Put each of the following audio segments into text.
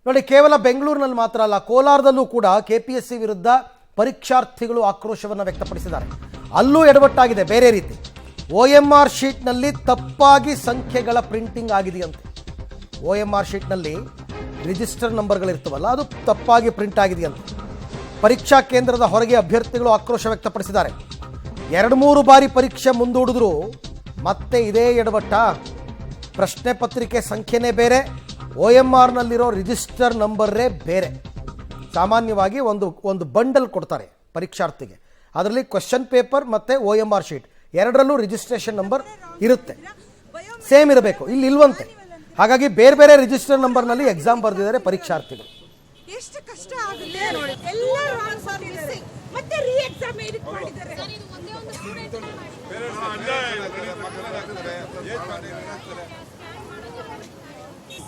ನೋಡಿ, ಕೇವಲ ಬೆಂಗಳೂರಿನಲ್ಲಿ ಮಾತ್ರ ಅಲ್ಲ, ಕೋಲಾರದಲ್ಲೂ ಕೂಡ KPSC ವಿರುದ್ಧ ಪರೀಕ್ಷಾರ್ಥಿಗಳು ಆಕ್ರೋಶವನ್ನು ವ್ಯಕ್ತಪಡಿಸಿದ್ದಾರೆ. ಅಲ್ಲೂ ಎಡವಟ್ಟಾಗಿದೆ, ಬೇರೆ ರೀತಿ. OMR ಶೀಟ್ನಲ್ಲಿ ತಪ್ಪಾಗಿ ಸಂಖ್ಯೆಗಳ ಪ್ರಿಂಟಿಂಗ್ ಆಗಿದೆಯಂತೆ. OMR ಶೀಟ್ನಲ್ಲಿ ರಿಜಿಸ್ಟರ್ ನಂಬರ್ಗಳಿರ್ತವಲ್ಲ, ಅದು ತಪ್ಪಾಗಿ ಪ್ರಿಂಟ್ ಆಗಿದೆಯಂತೆ. ಪರೀಕ್ಷಾ ಕೇಂದ್ರದ ಹೊರಗೆ ಅಭ್ಯರ್ಥಿಗಳು ಆಕ್ರೋಶ ವ್ಯಕ್ತಪಡಿಸಿದ್ದಾರೆ. 2-3 ಬಾರಿ ಪರೀಕ್ಷೆ ಮುಂದೂಡಿದ್ರು ಮತ್ತೆ ಇದೇ ಎಡವಟ್ಟ. ಪ್ರಶ್ನೆ ಪತ್ರಿಕೆ ಸಂಖ್ಯೆನೇ ಬೇರೆ, OMRನಲ್ಲಿರೋ ರಿಜಿಸ್ಟರ್ ನಂಬರೇ ಬೇರೆ. ಸಾಮಾನ್ಯವಾಗಿ ಒಂದು ಬಂಡಲ್ ಕೊಡ್ತಾರೆ ಪರೀಕ್ಷಾರ್ಥಿಗೆ, ಅದರಲ್ಲಿ ಕ್ವೆಶ್ಚನ್ ಪೇಪರ್ ಮತ್ತು OMR ಶೀಟ್ ಎರಡರಲ್ಲೂ ರಿಜಿಸ್ಟ್ರೇಷನ್ ನಂಬರ್ ಇರುತ್ತೆ, ಸೇಮ್ ಇರಬೇಕು. ಇಲ್ಲಿ ಇಲ್ವಂತೆ. ಹಾಗಾಗಿ ಬೇರೆ ಬೇರೆ ರಿಜಿಸ್ಟರ್ ನಂಬರ್ನಲ್ಲಿ ಎಕ್ಸಾಮ್ ಬರೆದಿದ್ದಾರೆ ಪರೀಕ್ಷಾರ್ಥಿಗಳು. ಎಷ್ಟು ಕಷ್ಟ ಆಗುತ್ತೆ ನೋಡಿ, ಎಲ್ಲ ರಾಂಗ್ ಸರ್ ಮಿಸ್ಸಿಂಗ್, ಮತ್ತೆ ರೀ ಎಕ್ಸಾಮ್ ಎಡಿಟ್ ಮಾಡಿದ್ದಾರೆ.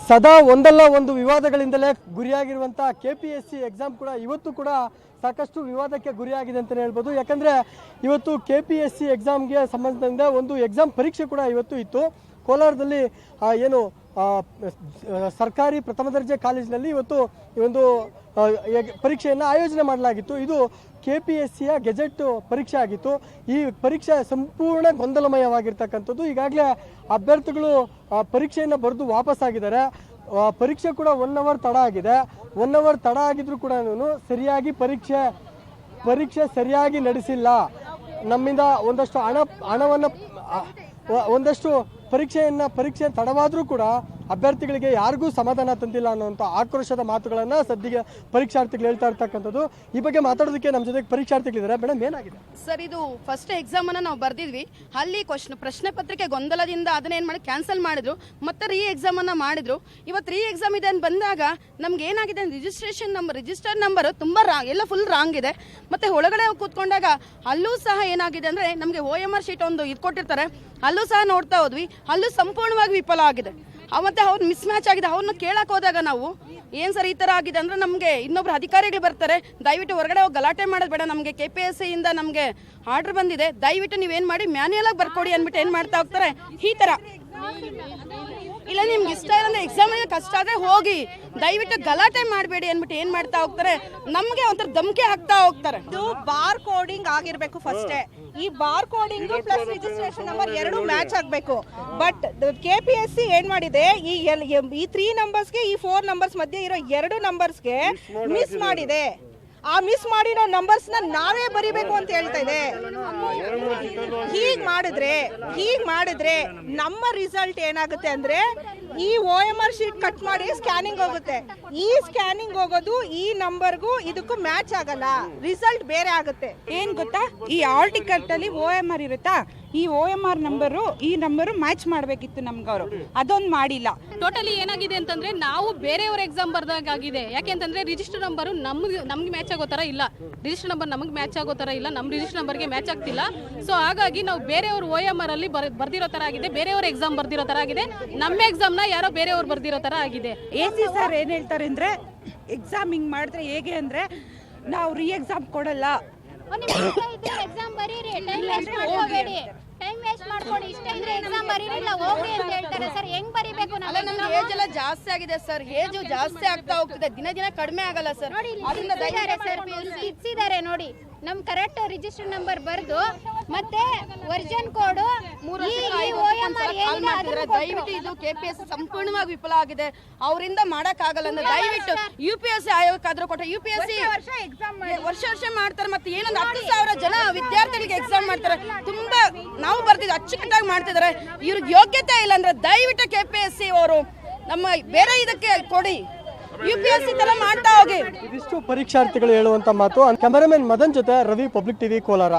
ಸದಾ ಒಂದಲ್ಲ ಒಂದು ವಿವಾದಗಳಿಂದಲೇ ಗುರಿಯಾಗಿರುವಂಥ KPSC ಎಕ್ಸಾಮ್ ಕೂಡ ಇವತ್ತು ಕೂಡ ಸಾಕಷ್ಟು ವಿವಾದಕ್ಕೆ ಗುರಿಯಾಗಿದೆ ಅಂತಲೇ ಹೇಳ್ಬೋದು. ಯಾಕಂದರೆ ಇವತ್ತು KPSC ಎಕ್ಸಾಮ್ಗೆ ಸಂಬಂಧದಿಂದ ಒಂದು ಎಕ್ಸಾಮ್ ಪರೀಕ್ಷೆ ಕೂಡ ಇವತ್ತು ಇತ್ತು. ಕೋಲಾರದಲ್ಲಿ ಏನು ಸರ್ಕಾರಿ ಪ್ರಥಮ ದರ್ಜೆ ಕಾಲೇಜಿನಲ್ಲಿ ಇವತ್ತು ಈ ಒಂದು ಪರೀಕ್ಷೆಯನ್ನು ಆಯೋಜನೆ ಮಾಡಲಾಗಿತ್ತು. ಇದು KPSCಯ ಗೆಜೆಟ್ ಪರೀಕ್ಷೆ ಆಗಿತ್ತು. ಈ ಪರೀಕ್ಷೆ ಸಂಪೂರ್ಣ ಗೊಂದಲಮಯವಾಗಿರ್ತಕ್ಕಂಥದ್ದು. ಈಗಾಗಲೇ ಅಭ್ಯರ್ಥಿಗಳು ಪರೀಕ್ಷೆಯನ್ನು ಬರೆದು ವಾಪಸ್ಸಾಗಿದ್ದಾರೆ. ಪರೀಕ್ಷೆ ಕೂಡ 1 ಅವರ್ ತಡ ಆಗಿದೆ. 1 ಅವರ್ ತಡ ಆಗಿದ್ರು ಕೂಡ ಸರಿಯಾಗಿ ಪರೀಕ್ಷೆ ಸರಿಯಾಗಿ ನಡೆಸಿಲ್ಲ, ನಮ್ಮಿಂದ ಒಂದಷ್ಟು ಹಣವನ್ನು ಒಂದಷ್ಟು ಪರೀಕ್ಷೆ ತಡವಾದರೂ ಕೂಡ ಅಭ್ಯರ್ಥಿಗಳಿಗೆ ಯಾರಿಗೂ ಸಮಾಧಾನ ತಂದಿಲ್ಲ ಅನ್ನುವಂಥ ಆಕ್ರೋಶದ ಮಾತುಗಳನ್ನು ಸದ್ಯಕ್ಕೆ ಪರೀಕ್ಷಾರ್ಥಿಗಳು ಹೇಳ್ತಾ ಇರ್ತಕ್ಕಂಥದ್ದು. ಈ ಬಗ್ಗೆ ಮಾತಾಡೋದಕ್ಕೆ ನಮ್ಮ ಜೊತೆಗೆ ಪರೀಕ್ಷಾರ್ಥಿಗಳಿದ್ದಾರೆ. ಮೇಡಮ್, ಏನಾಗಿದೆ ಸರ್? ಇದು ಫಸ್ಟ್ ಎಕ್ಸಾಮನ್ನು ನಾವು ಬರ್ದಿದ್ವಿ. ಅಲ್ಲಿ ಪ್ರಶ್ನೆ ಪತ್ರಿಕೆ ಗೊಂದಲದಿಂದ ಅದನ್ನೇನು ಮಾಡಿ ಕ್ಯಾನ್ಸಲ್ ಮಾಡಿದ್ರು, ಮತ್ತೆ ರೀ ಎಕ್ಸಾಮನ್ನು ಮಾಡಿದ್ರು. ಇವತ್ತು ರೀ ಎಕ್ಸಾಮ್ ಇದೆ ಅಂತ ಬಂದಾಗ ನಮ್ಗೆ ಏನಾಗಿದೆ, ರಿಜಿಸ್ಟರ್ ನಂಬರ್ ತುಂಬ ಎಲ್ಲ ಫುಲ್ ರಾಂಗ್ ಇದೆ. ಮತ್ತೆ ಒಳಗಡೆ ಕೂತ್ಕೊಂಡಾಗ ಅಲ್ಲೂ ಸಹ ಏನಾಗಿದೆ ಅಂದರೆ ನಮಗೆ OMR ಶೀಟ್ ಒಂದು ಇದು ಕೊಟ್ಟಿರ್ತಾರೆ, ಅಲ್ಲೂ ಸಹ ನೋಡ್ತಾ ಹೋದ್ವಿ, ಅಲ್ಲೂ ಸಂಪೂರ್ಣವಾಗಿ ವಿಫಲ ಆಗಿದೆ. ಮತ್ತೆ ಅವ್ರು ಮಿಸ್ ಮ್ಯಾಚ್ ಆಗಿದೆ. ಅವ್ರನ್ನ ಕೇಳಕ್ಕೆ ಹೋದಾಗ ನಾವು ಏನು ಸರ್ ಈ ಥರ ಆಗಿದೆ ಅಂದರೆ ನಮಗೆ ಇನ್ನೊಬ್ರು ಅಧಿಕಾರಿಗಳು ಬರ್ತಾರೆ, ದಯವಿಟ್ಟು ಹೊರಗಡೆ ಹೋಗಿ ಗಲಾಟೆ ಮಾಡೋದು ಬೇಡ, ನಮಗೆ KPSC ಇಂದ ನಮಗೆ ಆರ್ಡರ್ ಬಂದಿದೆ, ದಯವಿಟ್ಟು ನೀವೇನು ಮಾಡಿ ಮ್ಯಾನ್ಯಲಾಗಿ ಬರ್ಕೊಡಿ ಅಂದ್ಬಿಟ್ಟು ಏನು ಮಾಡ್ತಾ ಹೋಗ್ತಾರೆ ಈ ಥರ. ಇಲ್ಲ ನಿಮ್ಗೆ ಇಷ್ಟ ಇಲ್ಲ ಅಂದರೆ ಎಕ್ಸಾಮ್ ಕಷ್ಟ ಆದರೆ ಹೋಗಿ, ದಯವಿಟ್ಟು ಗಲಾಟೆ ಮಾಡಬೇಡಿ ಅಂದ್ಬಿಟ್ಟು ಏನು ಮಾಡ್ತಾ ಹೋಗ್ತಾರೆ, ನಮಗೆ ಒಂಥರ ಧಮಕಿ ಹಾಕ್ತಾ ಹೋಗ್ತಾರೆ. ಇದು ಬಾರ್ ಕೋಡಿಂಗ್ ಆಗಿರ್ಬೇಕು ಫಸ್ಟೇ. ಈ bar coding plus registration number ಎರಡು ಮ್ಯಾಚ್ ಆಗಬೇಕು. ಬಟ್ KPSC ಏನ್ ಮಾಡಿದೆ, ಈ 3 ನಂಬರ್ಸ್ಗೆ ಈ 4 ನಂಬರ್ಸ್ ಮಧ್ಯೆ ಇರೋ 2 ನಂಬರ್ಸ್ಗೆ ಮಿಸ್ ಮಾಡಿದೆ. ಆ ಮಿಸ್ ಮಾಡಿರೋ ನಂಬರ್ಸ್ ನಾವೇ ಬರಿಬೇಕು ಅಂತ ಹೇಳ್ತಾ ಇದೆ. ಹೀಗ್ ಮಾಡಿದ್ರೆ ನಮ್ಮ ರಿಸಲ್ಟ್ ಏನಾಗುತ್ತೆ ಅಂದ್ರೆ ಈ OMR ಶೀಟ್ ಕಟ್ ಮಾಡಿ ಸ್ಕ್ಯಾನಿಂಗ್ ಹೋಗುತ್ತೆ. ಈ ಸ್ಕ್ಯಾನಿಂಗ್ ಹೋಗೋದು ಈ ನಂಬರ್ಗೂ ಇದಕ್ಕೂ ಮ್ಯಾಚ್ ಆಗಲ್ಲ, ರಿಸಲ್ಟ್ ಬೇರೆ ಆಗುತ್ತೆ. ಏನ್ ಗೊತ್ತಾ, ಈ ಆಲ್ ಟಿಕೆಟ್ ಅಲ್ಲಿ OMR ಇರುತ್ತಾ, ಈ OMR ನಂಬರು ಈ ನಂಬರು ಮ್ಯಾಚ್ ಮಾಡಬೇಕಿತ್ತು ನಮ್ಗೆ, ಅವರು ಅದೊಂದು ಮಾಡಿಲ್ಲ. ಟೋಟಲಿ ಏನಾಗಿದೆ ಅಂತಂದ್ರೆ ನಾವು ಬೇರೆಯವ್ರ ಎಕ್ಸಾಮ್ ಬರ್ದಾಗಿದೆ. ಯಾಕೆಂತಂದ್ರೆ ರಿಜಿಸ್ಟರ್ ನಂಬರ್ ನಮ್ಗೆ ಮ್ಯಾಚ್ ಆಗೋ ತರ ಇಲ್ಲ, ರಿಜಿಸ್ಟರ್ ನಂಬರ್ ನಮಗೆ ಮ್ಯಾಚ್ ಆಗೋ ತರ ಇಲ್ಲ, ನಮ್ಮ ರಿಜಿಸ್ಟರ್ ನಂಬರ್ಗೆ ಮ್ಯಾಚ್ ಆಗ್ತಿಲ್ಲ. ಸೊ ಹಾಗಾಗಿ ನಾವು ಬೇರೆಯವ್ರ OMR ಅಲ್ಲಿ ಬರ್ದಿರೋ ತರ ಆಗಿದೆ, ಬೇರೆಯವ್ರ ಎಕ್ಸಾಮ್ ಬರ್ದಿರೋ ತರ ಆಗಿದೆ, ನಮ್ಮ ಎಕ್ಸಾಮ್ ನ ಯಾರೋ ಬೇರೆಯವ್ರು ಬರ್ದಿರೋ ತರ ಆಗಿದೆ. AC ಸರ್ ಏನ್ ಹೇಳ್ತಾರೆ ಅಂದ್ರೆ, ಎಕ್ಸಾಮ್ ಹಿಂಗ್ ಮಾಡಿದ್ರೆ ಹೇಗೆ ಅಂದ್ರೆ ನಾವು ರೀ ಎಕ್ಸಾಮ್ ಕೊಡಲ್ಲ. ಎಕ್ಸಾಮ್ ಬರೀರಿ, ಟೈಮ್ ವೇಸ್ಟ್ ಮಾಡ್ಕೋಬೇಡಿ, ಟೈಮ್ ವೇಸ್ಟ್ ಮಾಡ್ಕೊಂಡು ಇಷ್ಟ ಇದ್ರೆ ಎಕ್ಸಾಮ್ ಬರೀರಿಲ್ಲ ಹೋಗಿ ಅಂತ ಹೇಳ್ತಾರೆ. ಸರ್ ಹೆಂಗ್ ಬರಿಬೇಕು? ನಮ್ಗೆ ಏಜ್ ಎಲ್ಲ ಜಾಸ್ತಿ ಆಗಿದೆ ಸರ್, ಏಜ್ ಜಾಸ್ತಿ ಆಗ್ತಾ ಹೋಗ್ತಿದೆ, ದಿನ ಕಡಿಮೆ ಆಗಲ್ಲ ಸರ್. ಇದ್ದಾರೆ ನೋಡಿ, ನಮ್ ಕರೆಕ್ಟ್ ರಿಜಿಸ್ಟರ್ ನಂಬರ್ ಬರ್ದು ಮತ್ತೆ ವರ್ಜನ್ ಕೋಡ್ ದಯವಿಟ್ಟು ಇದು KPSC ಸಂಪೂರ್ಣವಾಗಿ ವಿಫಲ ಆಗಿದೆ, ಅವರಿಂದ ಮಾಡಕ್ ಆಗಲ್ಲ ಅಂದ್ರೆ ದಯವಿಟ್ಟು UPSC ಆಯೋಗಕ್ಕಾದ್ರೂ ಕೊಟ್ಟ. UPSC ವರ್ಷ ಮಾಡ್ತಾರೆ, ಮತ್ತೆ ಏನಂದ್ರೆ 10,000 ಜನ ವಿದ್ಯಾರ್ಥಿಗಳಿಗೆ ಎಕ್ಸಾಮ್ ಮಾಡ್ತಾರೆ. ತುಂಬಾ ನಾವು ಬರ್ತಿದ್ವಿ ಅಚ್ಚುಕಟ್ಟಾಗಿ ಮಾಡ್ತಿದ್ದಾರೆ. ಇವ್ರಿಗೆ ಯೋಗ್ಯತೆ ಇಲ್ಲ ಅಂದ್ರೆ ದಯವಿಟ್ಟು KPSC ಅವರು ನಮ್ಮ ಬೇರೆ ಇದಕ್ಕೆ ಕೊಡಿ, UPSC ತರ ಮಾಡ್ತಾ ಹೋಗಿ. ಇದಿಷ್ಟು ಪರೀಕ್ಷಾರ್ಥಿಗಳು ಹೇಳುವಂತ ಮಾತು. ಕ್ಯಾಮರಾಮನ್ ಮದನ್ ಜೊತೆ ರವಿ, ಪಬ್ಲಿಕ್ TV, ಕೋಲಾರ.